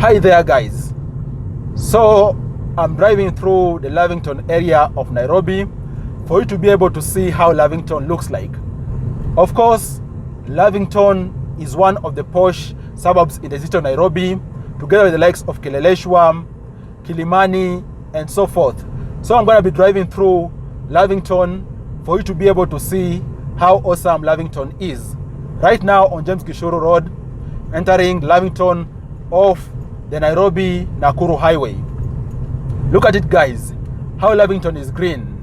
Hi there guys. So I'm driving through the Lavington area of Nairobi for you to be able to see how Lavington looks like. Of course, Lavington is one of the posh suburbs in the city of Nairobi, together with the likes of Kileleshwa, Kilimani, and so forth. So I'm going to be driving through Lavington for you to be able to see how awesome Lavington is. Right now on James Gishuru Road, entering Lavington off the Nairobi-Nakuru Highway. Look at it guys, how Lavington is green.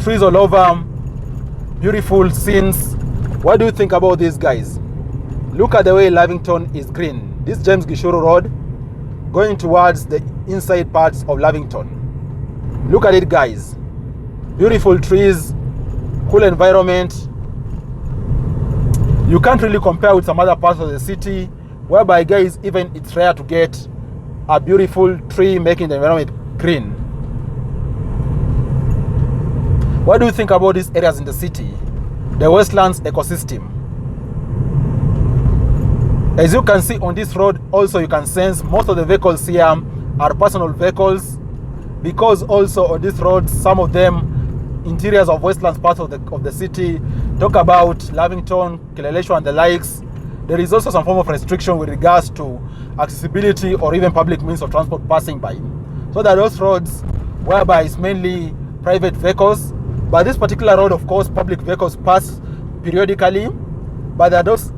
Trees all over, beautiful scenes. What do you think about this guys? Look at the way Lavington is green. This James Gishuru Road going towards the inside parts of Lavington. Look at it guys, beautiful trees, cool environment. You can't really compare with some other parts of the city whereby guys, even it's rare to get a beautiful tree making the environment green. What do you think about these areas in the city? The westlands ecosystem. As you can see on this road, also you can sense most of the vehicles here are personal vehicles, because also on this road, some of them interiors of westlands parts of the city talk about Lavington, Kileleshwa and the likes. There is also some form of restriction with regards to accessibility or even public means of transport passing by. So there are those roads whereby it's mainly private vehicles, but this particular road, of course, public vehicles pass periodically, but there are those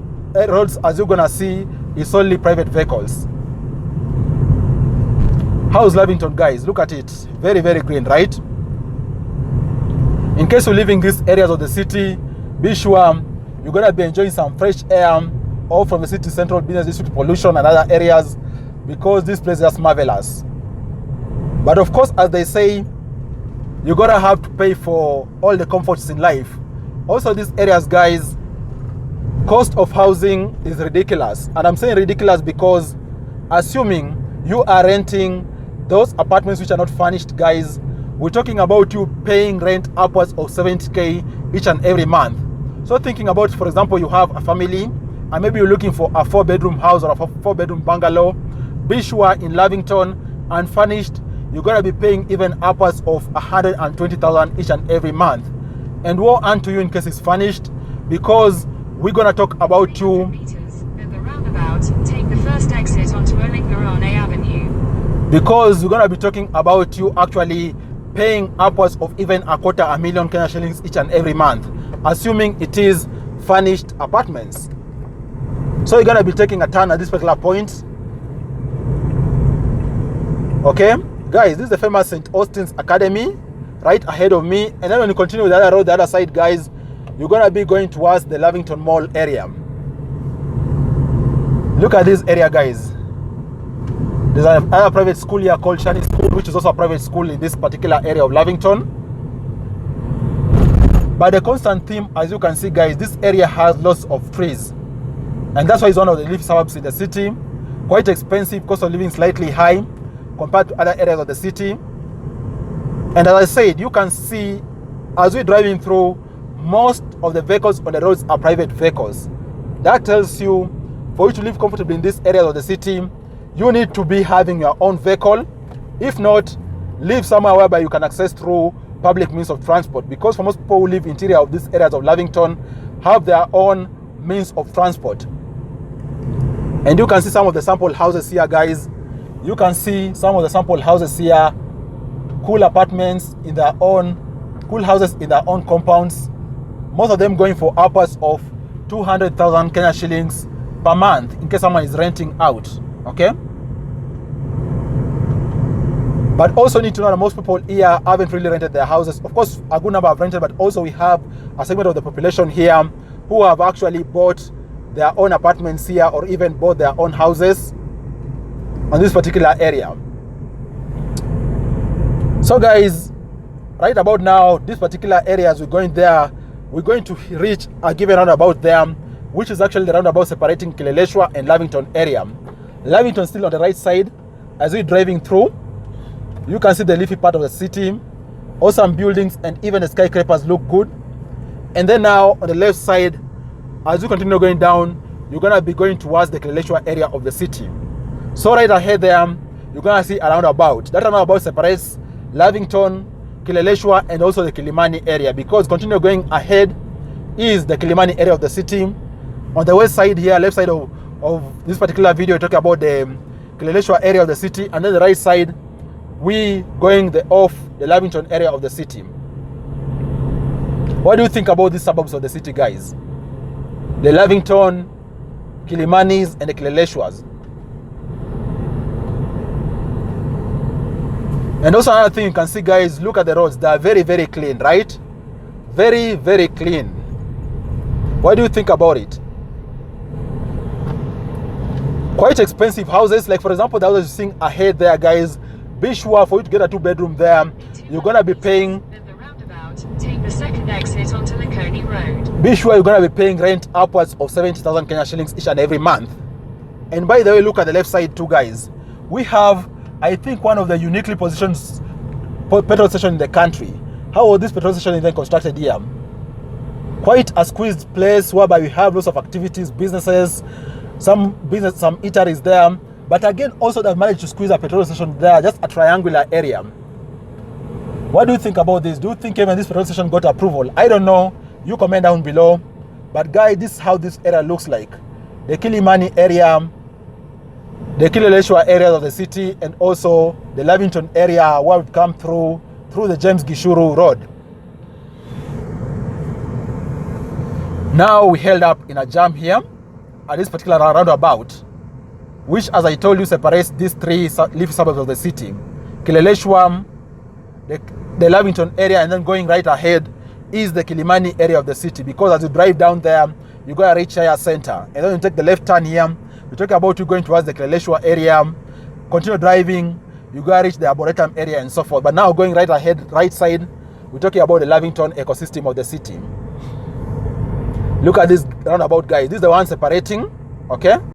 roads, as you're gonna see, is only private vehicles. How's Lavington guys? Look at it, very green, right? In case you live in these areas of the city, be sure you're gonna be enjoying some fresh air, all from the city central business district, pollution and other areas, because this place is just marvelous. But of course, as they say, you're gonna have to pay for all the comforts in life. Also these areas guys, cost of housing is ridiculous. And I'm saying ridiculous because assuming you are renting those apartments which are not furnished guys, we're talking about you paying rent upwards of 70k each and every month. So thinking about, for example, you have a family and maybe you're looking for a 4-bedroom house or a 4-bedroom bungalow, be sure in Lavington, unfurnished, you're gonna be paying even upwards of 120,000 each and every month. And woe unto you in case it's furnished, because we're gonna talk about you. At the roundabout, take the first exit onto Olingarone Avenue. Because we're gonna be talking about you actually paying upwards of even 250,000 Kenya shillings each and every month, assuming it is furnished apartments. So you're gonna be taking a turn at this particular point. Okay, guys, this is the famous St. Austin's Academy right ahead of me, and then when you continue with the other road, the other side, guys, you're gonna be going towards the Lavington Mall area. Look at this area, guys. There's another private school here called Shani School, which is also a private school in this particular area of Lavington. But the constant theme, as you can see, guys, this area has lots of trees. And that's why it's one of the leaf suburbs in the city. Quite expensive, cost of living slightly high compared to other areas of the city. And as I said, you can see as we're driving through, most of the vehicles on the roads are private vehicles. That tells you, for you to live comfortably in this area of the city, you need to be having your own vehicle. If not, live somewhere whereby you can access through public means of transport, because for most people who live interior of these areas of Lavington have their own means of transport. And you can see some of the sample houses here, guys. You can see some of the sample houses here, cool apartments in their own, cool houses in their own compounds. Most of them going for upwards of 200,000 Kenya shillings per month in case someone is renting out, okay? But also need to know that most people here haven't really rented their houses. Of course, a good number have rented, but also we have a segment of the population here who have actually bought their own apartments here or even bought their own houses on this particular area. So guys, right about now, this particular area, as we're going there, we're going to reach a given roundabout there, which is actually the roundabout separating Kileleshwa and Lavington area. Lavington still on the right side. As we're driving through, you can see the leafy part of the city, awesome buildings, and even the skyscrapers look good. And then now on the left side, as you continue going down, you're gonna be going towards the Kileleshwa area of the city. So right ahead there, you're gonna see a roundabout. That roundabout separates Lavington, Kileleshwa, and also the Kilimani area, because continue going ahead is the Kilimani area of the city. On the west side here, left side of this particular video, talking about the Kileleshwa area of the city, and then the right side, we going off the Lavington area of the city. What do you think about these suburbs of the city, guys? The Lavington, Kilimanis, and the Kileleshwas. And also another thing you can see, guys, look at the roads. They are very, very clean, right? Very, very clean. What do you think about it? Quite expensive houses. Like, for example, the houses you're seeing ahead there, guys, be sure for you to get a 2-bedroom there, you're going to be paying... Take the second exit onto Likoni Road. Be sure you're going to be paying rent upwards of 70,000 Kenya shillings each and every month. And by the way, look at the left side too, guys. We have, I think, one of the uniquely positioned petrol stations in the country. How was this petrol station even constructed here? Quite a squeezed place whereby we have lots of activities, businesses, some eateries there. But again, also they've managed to squeeze a petrol station there, just a triangular area. What do you think about this? Do you think even this petrol station got approval? I don't know. You comment down below. But guys, this is how this area looks like. The Kilimani area, the Kileleshwa area of the city, and also the Lavington area where we come through the James Gishuru Road. Now we held up in a jam here at this particular roundabout, which, as I told you, separates these three leafy suburbs of the city. Kileleshwa, the Lavington area, and then going right ahead is the Kilimani area of the city, because as you drive down there, you go to reach Shire Center, and then you take the left turn here. We talk about you going towards the Kileleshwa area, continue driving, you go to reach the Arboretum area and so forth. But now going right ahead, right side, we're talking about the Lavington ecosystem of the city. Look at this roundabout, guys. This is the one separating, okay?